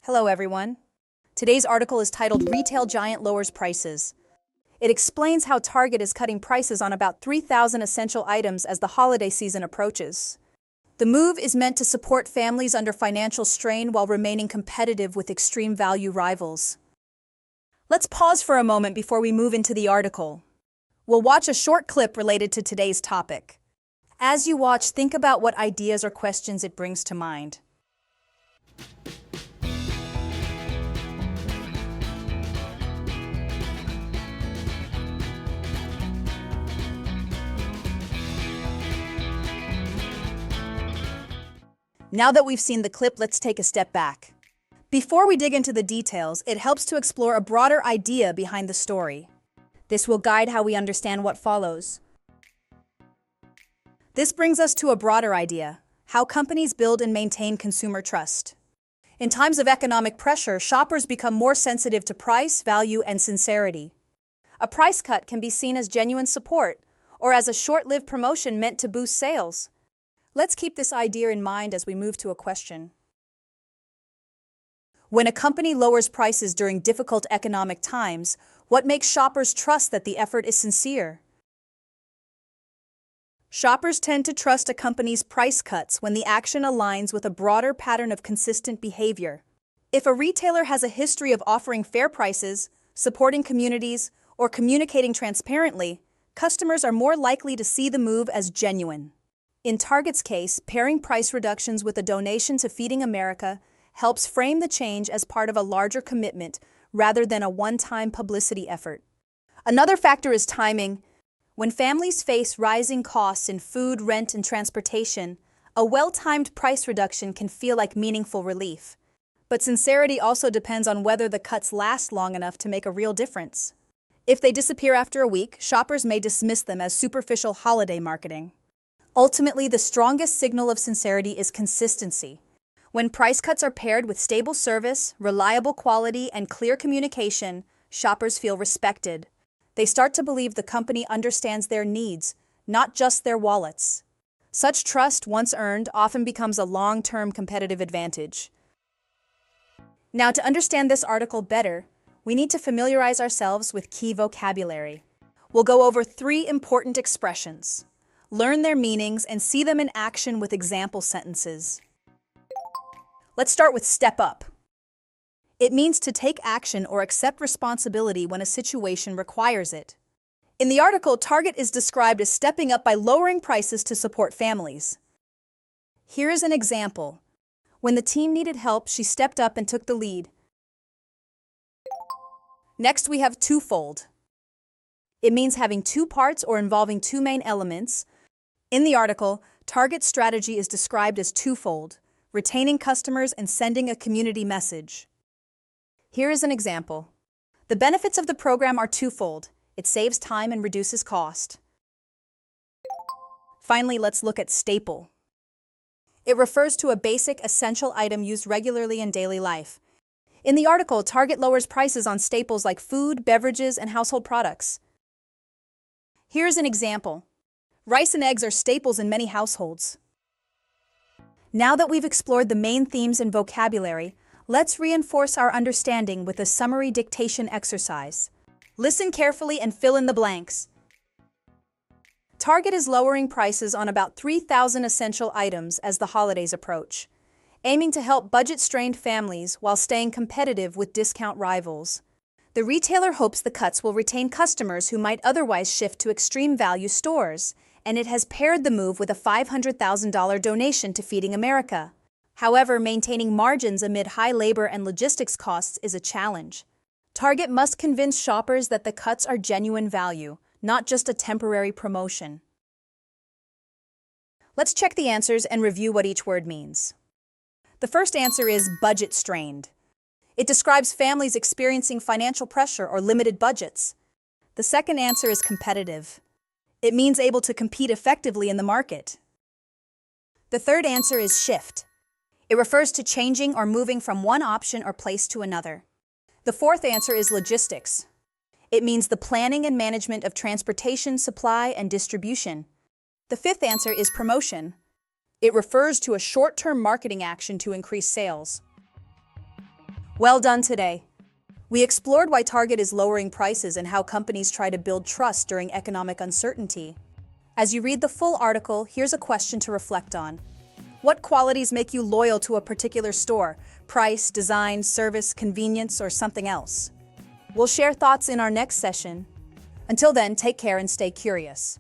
Hello, everyone. Today's article is titled Retail Giant Lowers Prices. It explains how Target is cutting prices on about 3,000 essential items as the holiday season approaches. The move is meant to support families under financial strain while remaining competitive with extreme value rivals. Let's pause for a moment before we move into the article. We'll watch a short clip related to today's topic. As you watch, think about what ideas or questions it brings to mind. Now that we've seen the clip, let's take a step back. Before we dig into the details, it helps to explore a broader idea behind the story. This will guide how we understand what follows. This brings us to a broader idea: how companies build and maintain consumer trust. In times of economic pressure, shoppers become more sensitive to price, value, and sincerity. A price cut can be seen as genuine support or as a short-lived promotion meant to boost sales. Let's keep this idea in mind as we move to a question. When a company lowers prices during difficult economic times, what makes shoppers trust that the effort is sincere? Shoppers tend to trust a company's price cuts when the action aligns with a broader pattern of consistent behavior. If a retailer has a history of offering fair prices, supporting communities, or communicating transparently, customers are more likely to see the move as genuine. In Target's case, pairing price reductions with a donation to Feeding America helps frame the change as part of a larger commitment rather than a one-time publicity effort. Another factor is timing. When families face rising costs in food, rent, and transportation, a well-timed price reduction can feel like meaningful relief. But sincerity also depends on whether the cuts last long enough to make a real difference. If they disappear after a week, shoppers may dismiss them as superficial holiday marketing. Ultimately, the strongest signal of sincerity is consistency. When price cuts are paired with stable service, reliable quality, and clear communication, shoppers feel respected. They start to believe the company understands their needs, not just their wallets. Such trust, once earned, often becomes a long-term competitive advantage. Now, to understand this article better, we need to familiarize ourselves with key vocabulary. We'll go over 3 important expressions. Learn their meanings and see them in action with example sentences. Let's start with step up. It means to take action or accept responsibility when a situation requires it. In the article, Target is described as stepping up by lowering prices to support families. Here is an example. When the team needed help, she stepped up and took the lead. Next, we have twofold. It means having 2 parts or involving 2 main elements. In the article, Target's strategy is described as twofold: retaining customers and sending a community message. Here is an example. The benefits of the program are twofold. It saves time and reduces cost. Finally, let's look at staple. It refers to a basic, essential item used regularly in daily life. In the article, Target lowers prices on staples like food, beverages, and household products. Here's an example. Rice and eggs are staples in many households. Now that we've explored the main themes and vocabulary, let's reinforce our understanding with a summary dictation exercise. Listen carefully and fill in the blanks. Target is lowering prices on about 3,000 essential items as the holidays approach, aiming to help budget-strained families while staying competitive with discount rivals. The retailer hopes the cuts will retain customers who might otherwise shift to extreme value stores, and it has paired the move with a $500,000 donation to Feeding America. However, maintaining margins amid high labor and logistics costs is a challenge. Target must convince shoppers that the cuts are genuine value, not just a temporary promotion. Let's check the answers and review what each word means. The first answer is budget-strained. It describes families experiencing financial pressure or limited budgets. The second answer is competitive. It means able to compete effectively in the market. The third answer is shift. It refers to changing or moving from one option or place to another. The fourth answer is logistics. It means the planning and management of transportation, supply, and distribution. The fifth answer is promotion. It refers to a short-term marketing action to increase sales. Well done today. We explored why Target is lowering prices and how companies try to build trust during economic uncertainty. As you read the full article, here's a question to reflect on. What qualities make you loyal to a particular store? Price, design, service, convenience, or something else? We'll share thoughts in our next session. Until then, take care and stay curious.